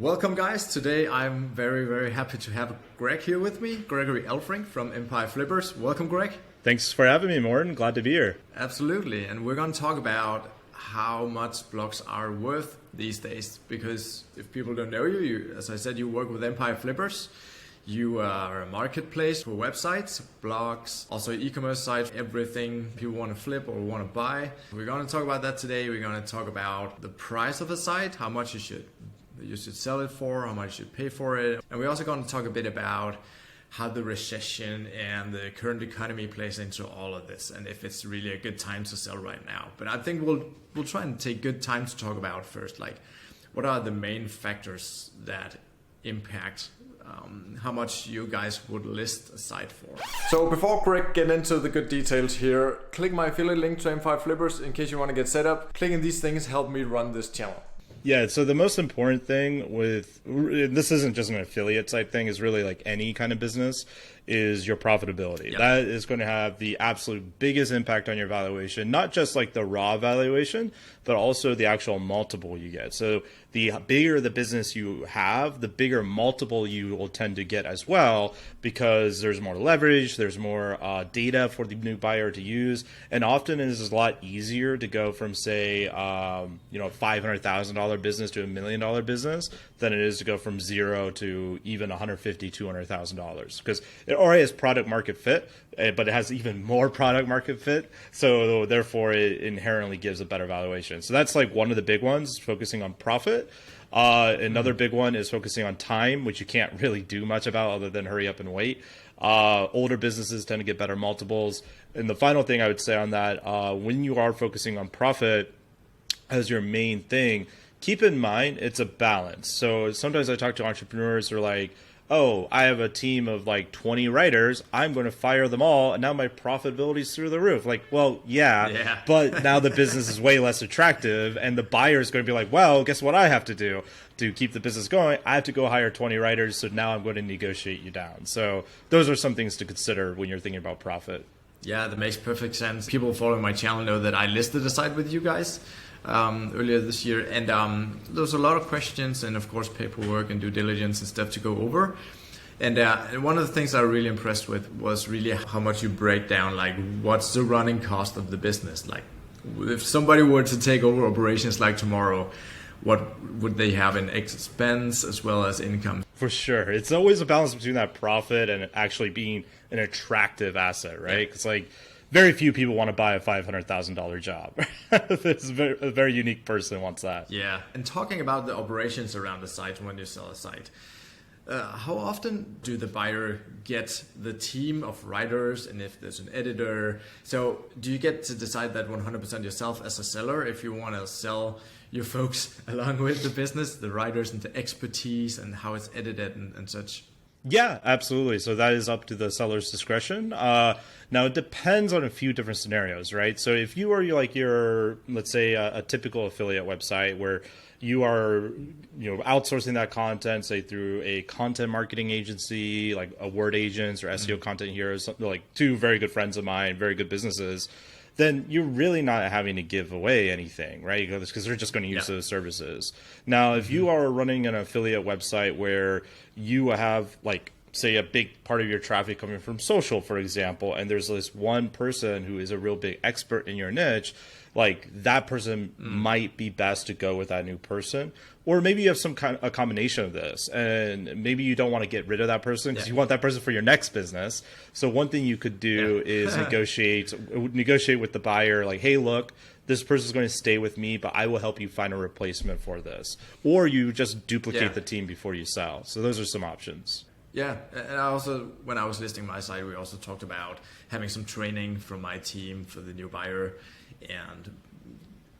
Welcome guys, today I'm very happy to have Greg here with me, Gregory Elfrink from Empire Flippers. Welcome Greg. Thanks for having me, Morten. Glad to be here. Absolutely, and we're going to talk about how much blogs are worth these days, because if people don't know you, as I said, you work with Empire Flippers. You are a marketplace for websites, blogs, also e-commerce sites, everything people want to flip or want to buy. We're going to talk about that today. We're going to talk about the price of a site, how much you should sell it for, how much you should pay for it. And we're also going to talk a bit about how the recession and the current economy plays into all of this, and if it's really a good time to sell right now. But I think we'll try and take good time to talk about first, like what are the main factors that impact how much you guys would list a site for. So before Greg get into the good details here, click my affiliate link to Empire Flippers in case you want to get set up. Clicking these things help me run this channel. Yeah, so the most important thing with, this isn't just an affiliate site thing, is really like any kind of business, is your profitability. Yep. That is going to have the absolute biggest impact on your valuation, not just like the raw valuation, but also the actual multiple you get. So the bigger the business you have, the bigger multiple you will tend to get as well, because there's more leverage, there's more data for the new buyer to use, and often it is a lot easier to go from, say, a $500,000 business to $1 million business than it is to go from zero to even $150,000, $200,000, because it already has product market fit, but it has even more product market fit. So therefore it inherently gives a better valuation. So that's like one of the big ones, focusing on profit. Another big one is focusing on time, which you can't really do much about other than hurry up and wait. Older businesses tend to get better multiples. And the final thing I would say on that, when you are focusing on profit as your main thing, keep in mind it's a balance. So sometimes I talk to entrepreneurs who are like, oh, I have a team of like 20 writers, I'm going to fire them all, and now my profitability is through the roof. Like, well, yeah. But now the business is way less attractive, and the buyer is going to be like, well, guess what I have to do to keep the business going? I have to go hire 20 writers, so now I'm going to negotiate you down. So those are some things to consider when you're thinking about profit. Yeah, that makes perfect sense. People following my channel know that I listed a site with you guys earlier this year, and there's a lot of questions and of course paperwork and due diligence and stuff to go over. And one of the things I was really impressed with was really how much you break down, like what's the running cost of the business. Like if somebody were to take over operations like tomorrow, what would they have in expense as well as income? For sure. It's always a balance between that profit and actually being an attractive asset, right? It's like very few people want to buy a $500,000 job. It's a very unique person who wants that. Yeah. And talking about the operations around the site when you sell a site, how often do the buyer get the team of writers, and if there's an editor? So do you get to decide that 100% yourself as a seller if you want to sell your folks along with the business, the writers and the expertise and how it's edited and such? Yeah, absolutely. So that is up to the seller's discretion. Now it depends on a few different scenarios, right? So if you are like let's say a typical affiliate website where you are, outsourcing that content, say through a content marketing agency, like a Word Agents or SEO Content Heroes, like two very good friends of mine, very good businesses, then you're really not having to give away anything, right? Because they're just going to use those services. Now, if you are running an affiliate website where you have, like, say, a big part of your traffic coming from social, for example, and there's this one person who is a real big expert in your niche, like that person might be best to go with that new person. Or maybe you have a combination of this, and maybe you don't want to get rid of that person because you want that person for your next business. So one thing you could do is negotiate with the buyer, like, hey, look, this person is going to stay with me, but I will help you find a replacement for this. Or you just duplicate the team before you sell. So those are some options. Yeah, and I also, when I was listing my site, we also talked about having some training from my team for the new buyer and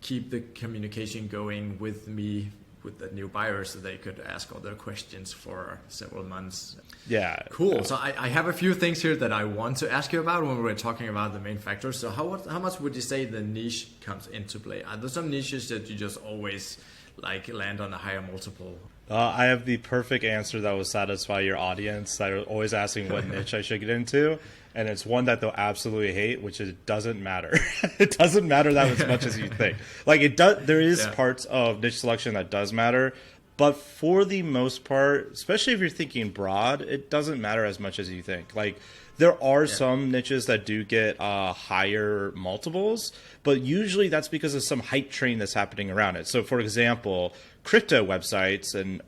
keep the communication going with me, with the new buyer, so they could ask all their questions for several months. Yeah. Cool. So I have a few things here that I want to ask you about when we're talking about the main factors. So how much would you say the niche comes into play? Are there some niches that you just always like land on a higher multiple? I have the perfect answer that will satisfy your audience that are always asking what niche I should get into. And it's one that they'll absolutely hate, which is it doesn't matter. It doesn't matter that as much as you think. Like it does, there is parts of niche selection that does matter, But for the most part, especially if you're thinking broad, it doesn't matter as much as you think. Like, there are some niches that do get higher multiples, but usually that's because of some hype train that's happening around it. So, for example, crypto websites and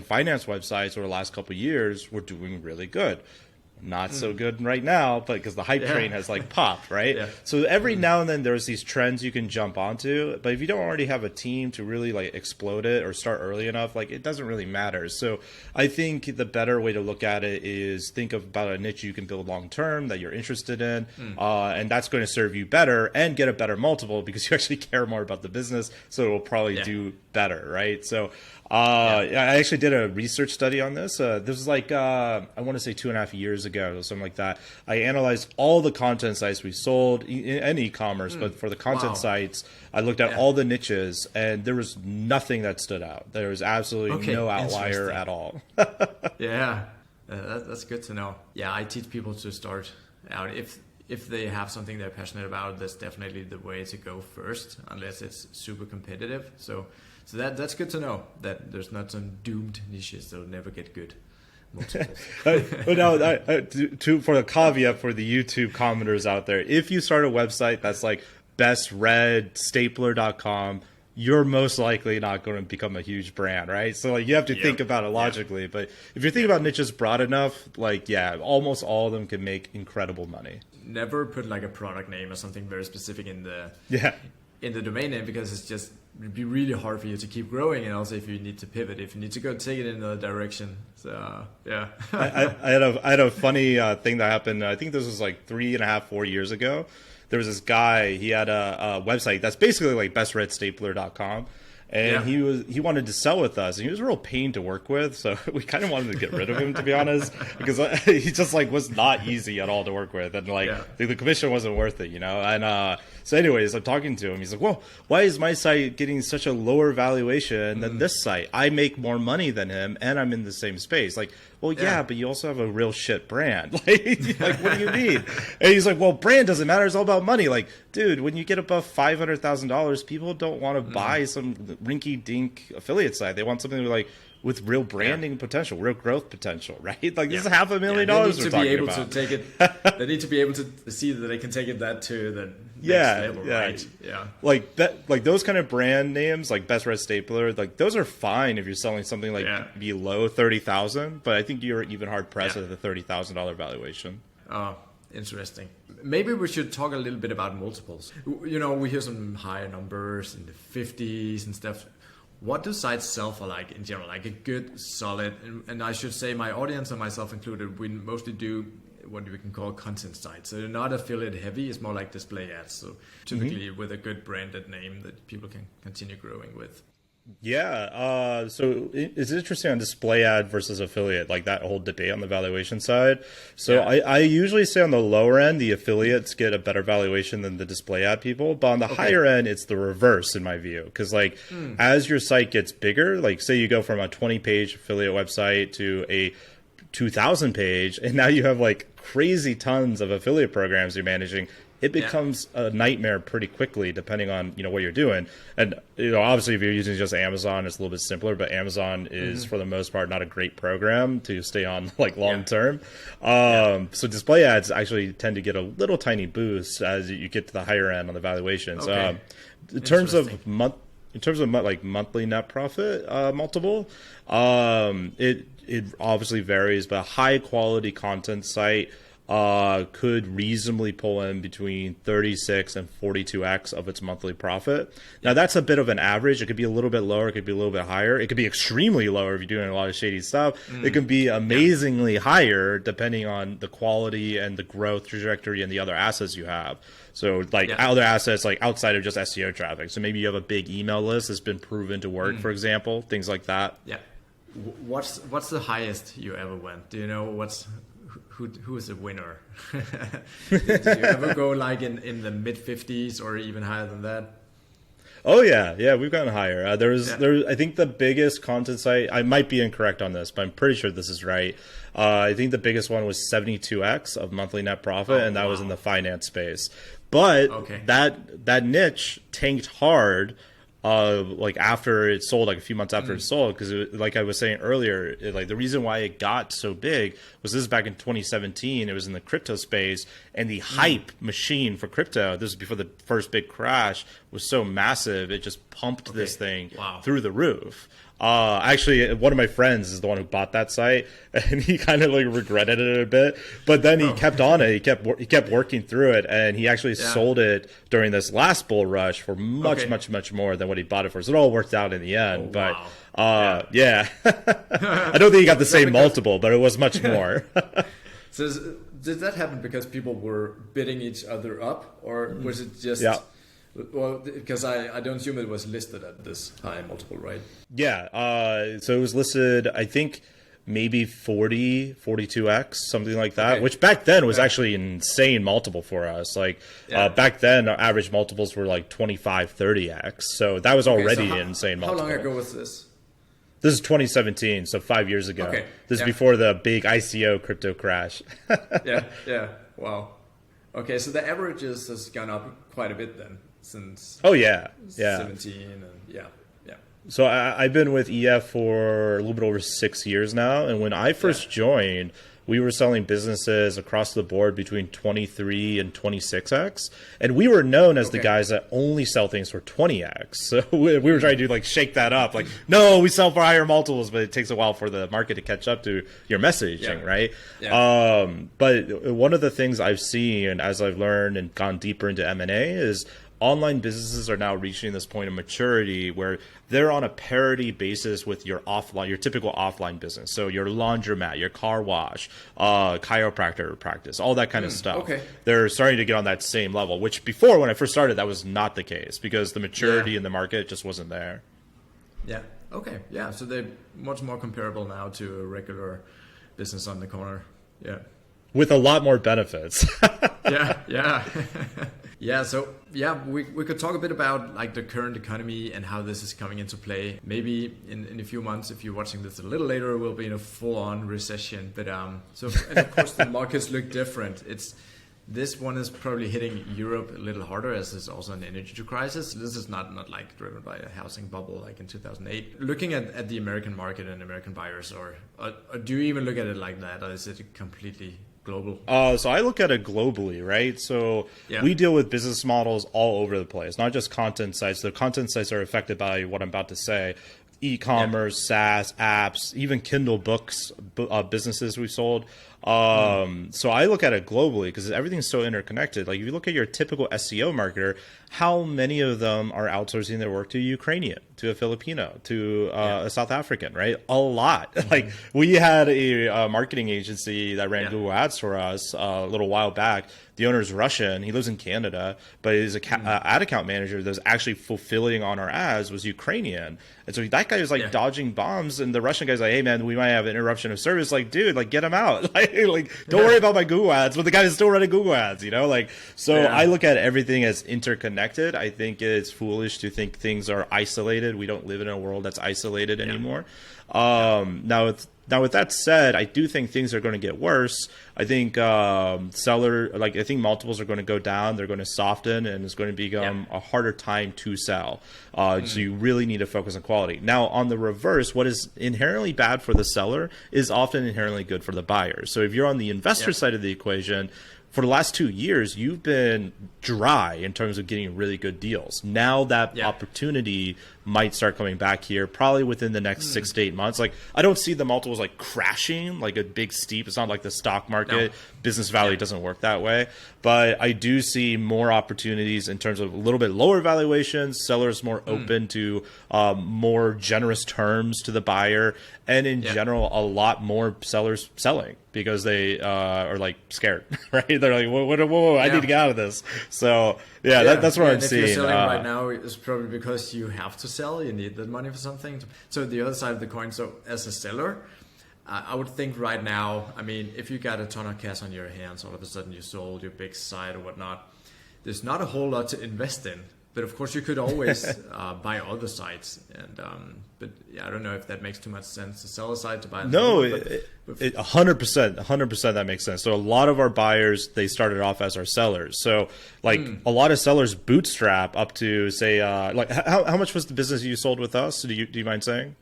finance websites over the last couple of years were doing really good. Not so good right now, but because the hype train has like popped, right? So every now and then there's these trends you can jump onto, but if you don't already have a team to really like explode it or start early enough, like it doesn't really matter. So I think the better way to look at it is think about a niche you can build long term that you're interested in, and that's going to serve you better and get a better multiple because you actually care more about the business, so it will probably do better, right? So I actually did a research study on this. This was like, I want to say 2.5 years ago or something like that. I analyzed all the content sites we sold and e-commerce, but for the content sites, I looked at all the niches and there was nothing that stood out. There was absolutely no outlier at all. That's good to know. Yeah, I teach people to start out. If they have something they're passionate about, that's definitely the way to go first, unless it's super competitive. So that's good to know that there's not some doomed niches that'll never get good multiples. But now, for the caveat for the YouTube commenters out there, if you start a website that's like bestreadstapler.com, you're most likely not going to become a huge brand, right? So like you have to think about it logically. But if you're thinking about niches broad enough, like almost all of them can make incredible money. Never put like a product name or something very specific in the domain name, because it'd be really hard for you to keep growing, and also if you need to pivot, if you need to go take it in another direction. So I had a funny thing that happened. I think this was like 3.5, 4 years ago. There was this guy, he had a website that's basically like bestreadstapler.com. And he wanted to sell with us, and he was a real pain to work with. So we kind of wanted to get rid of him, to be honest, because he just like was not easy at all to work with, and like the commission wasn't worth it, you know. And so, anyways, I'm talking to him. He's like, "Well, why is my site getting such a lower valuation than this site? I make more money than him, and I'm in the same space." Like, well, but you also have a real shit brand. Like, what do you mean? And he's like, well, brand doesn't matter. It's all about money. Like, dude, when you get above $500,000, people don't want to buy some rinky-dink affiliate site. They want something with real branding potential, real growth potential, right? Like, this is $500,000 we're talking about. They need to be able to see that they can take it that to the next level, right? Like those kind of brand names, like Best Red Stapler, like those are fine if you're selling something like below 30,000. But I think you're even hard pressed at the $30,000 valuation. Oh, interesting. Maybe we should talk a little bit about multiples. You know, we hear some higher numbers in the 50s and stuff. What do sites sell for, like, in general? Like a good, solid, and I should say my audience and myself included, we mostly do what we can call content sites. So they're not affiliate heavy, it's more like display ads. So typically with a good branded name that people can continue growing with. So it's interesting on display ad versus affiliate, like that whole debate on the valuation side. So I usually say on the lower end, the affiliates get a better valuation than the display ad people. But on the higher end, it's the reverse in my view. Because like as your site gets bigger, like say you go from a 20-page affiliate website to a 2,000 page, and now you have like crazy tons of affiliate programs you're managing. It becomes a nightmare pretty quickly, depending on what you're doing. And obviously, if you're using just Amazon, it's a little bit simpler. But Amazon is, for the most part, not a great program to stay on like long term. So display ads actually tend to get a little tiny boost as you get to the higher end on the valuations. In terms of like monthly net profit multiple, it obviously varies. But a high quality content site could reasonably pull in between 36 and 42x of its monthly profit. Now, that's a bit of an average. It could be a little bit lower. It could be a little bit higher. It could be extremely lower if you're doing a lot of shady stuff. It can be amazingly higher depending on the quality and the growth trajectory and the other assets you have. So like other assets like outside of just SEO traffic. So maybe you have a big email list that's been proven to work, for example, things like that. What's the highest you ever went? Do you know who is the winner? Did you ever go like in the mid 50s or even higher than that? Oh yeah, we've gotten higher. There I think the biggest content site, I might be incorrect on this, but I'm pretty sure this is right. I think the biggest one was 72x of monthly net profit, and that was in the finance space. But that niche tanked hard like after it sold, like a few months after it sold, because like I was saying earlier, like the reason why it got so big was this is back in 2017. It was in the crypto space, and the hype machine for crypto, this was before the first big crash, was so massive, it just pumped this thing through the roof. Actually, one of my friends is the one who bought that site, and he kind of like regretted it a bit. But then he kept on it. He kept working through it, and he actually sold it during this last bull rush for much more than what he bought it for. So it all worked out in the end. I don't think he got the same multiple, but it was much more. So did that happen because people were bidding each other up, or was it just? Well, because I don't assume it was listed at this high multiple, right? Yeah. So it was listed, I think, maybe 42x, something like that, which back then was actually an insane multiple for us. Like back then, our average multiples were like 25, 30x. So that was already an insane multiple. How long ago was this? This is 2017, so 5 years ago. This is before the big ICO crypto crash. Wow. Okay, so the averages has gone up quite a bit then. Since 17 and So I've been with EF for a little bit over 6 years now, and when I first joined, we were selling businesses across the board between 23 and 26x, and we were known as the guys that only sell things for 20x. So we were trying to like shake that up, like, no, we sell for higher multiples, but it takes a while for the market to catch up to your messaging, right? But one of the things I've seen as I've learned and gone deeper into M&A is online businesses are now reaching this point of maturity where they're on a parity basis with your typical offline business. So your laundromat, your car wash, chiropractor practice, all that kind of stuff. They're starting to get on that same level, which before, when I first started, that was not the case because the maturity in the market just wasn't there. So they're much more comparable now to a regular business on the corner. With a lot more benefits. We could talk a bit about like the current economy and how this is coming into play. Maybe in a few months, if you're watching this a little later, we'll be in a full-on recession. But and of course the markets look different. This one is probably hitting Europe a little harder as there's also an energy crisis. This is not like driven by a housing bubble like in 2008. Looking at the American market and American buyers, or do you even look at it like that, or is it completely global? So I look at it globally, right? So we deal with business models all over the place, not just content sites. The content sites are affected by what I'm about to say. E-commerce, SaaS, apps, even Kindle books, businesses we've sold. So I look at it globally because everything's so interconnected. Like if you look at your typical SEO marketer, how many of them are outsourcing their work to a Ukrainian, to a Filipino, to a South African, right? A lot. Like we had a marketing agency that ran Google Ads for us a little while back. The owner's Russian. He lives in Canada, but his ad account manager that was actually fulfilling on our ads was Ukrainian. And so that guy was like dodging bombs, and the Russian guy's like, "Hey man, we might have an interruption of service." Like, dude, like get him out. Like, don't worry about my Google ads, but the guy is still running Google ads, you know? Like, so I look at everything as interconnected. I think it's foolish to think things are isolated. We don't live in a world that's isolated anymore. Now, with that said, I do think things are going to get worse. I think I think multiples are going to go down. They're going to soften, and it's going to become a harder time to sell. So you really need to focus on quality. Now, on the reverse, what is inherently bad for the seller is often inherently good for the buyer. So if you're on the investor side of the equation, for the last 2 years, you've been dry in terms of getting really good deals. Now that opportunity might start coming back here, probably within the next 6 to 8 months. Like, I don't see the multiples like crashing, like a big steep. It's not like the stock market. Business value doesn't work that way. But I do see more opportunities in terms of a little bit lower valuations, sellers more open to more generous terms to the buyer, and in general, a lot more sellers selling because they are like scared, right? They're like, whoa, I need to get out of this. So that's what I'm seeing. If you're selling right now, it's probably because you have to sell. You need that money for something. So the other side of the coin. So as a seller, I would think right now, I mean, if you got a ton of cash on your hands, all of a sudden you sold your big site or whatnot, there's not a whole lot to invest in. But of course, you could always buy other sites, and but yeah, I don't know if that makes too much sense to sell a site to buy. No, 100%, that makes sense. So a lot of our buyers, they started off as our sellers. So like a lot of sellers bootstrap up to say, like how much was the business you sold with us? Do you mind saying?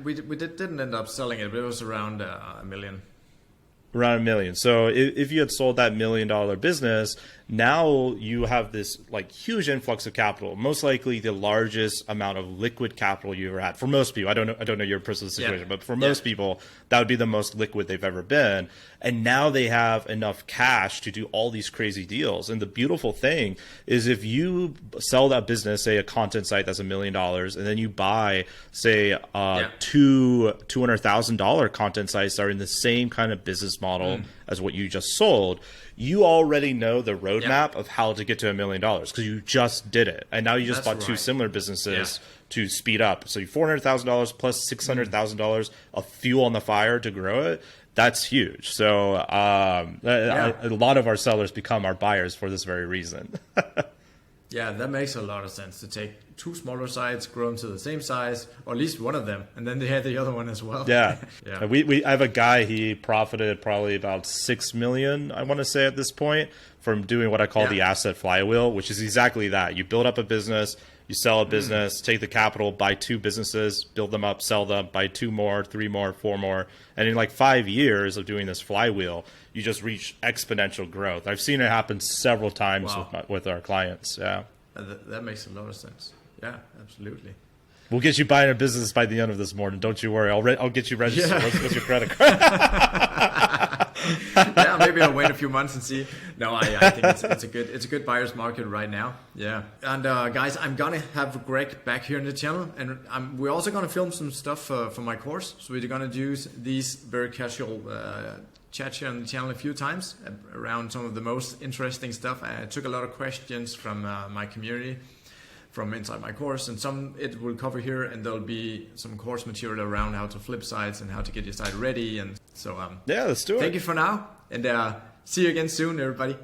We didn't end up selling it, but it was around $1 million. Around $1 million. So if you had sold that $1 million business, now you have this like huge influx of capital, most likely the largest amount of liquid capital you ever had. For most people, I don't know your personal situation, but for most people, that would be the most liquid they've ever been. And now they have enough cash to do all these crazy deals. And the beautiful thing is if you sell that business, say a content site that's $1 million, and then you buy, say, two $200,000 content sites that are in the same kind of business model as what you just sold, you already know the roadmap of how to get to $1 million because you just did it. And now you just bought two similar businesses to speed up. So $400,000 plus $600,000 of fuel on the fire to grow it. That's huge. So a lot of our sellers become our buyers for this very reason. Yeah, that makes a lot of sense to take two smaller sites, grow them to the same size, or at least one of them, and then they had the other one as well. Yeah. I have a guy, he profited probably about $6 million, I want to say at this point, from doing what I call the asset flywheel, which is exactly that. You build up a business, you sell a business, take the capital, buy two businesses, build them up, sell them, buy 2 more, 3 more, 4 more. And in like 5 years of doing this flywheel, you just reach exponential growth. I've seen it happen several times with our clients. Yeah. That makes a lot of sense. Yeah, absolutely. We'll get you buying a business by the end of this morning. Don't you worry. I'll get you registered. Yeah. What's your credit card? Yeah, maybe I'll wait a few months and see. No, I think it's a good buyer's market right now. Yeah, and guys, I'm gonna have Greg back here in the channel, and we're also gonna film some stuff for my course. So we're gonna do these very casual chats here on the channel a few times around some of the most interesting stuff. I took a lot of questions from my community from inside my course, and some it will cover here, and there'll be some course material around how to flip sites and how to get your site ready. And so yeah, let's do it. Thank you for now, and see you again soon, everybody.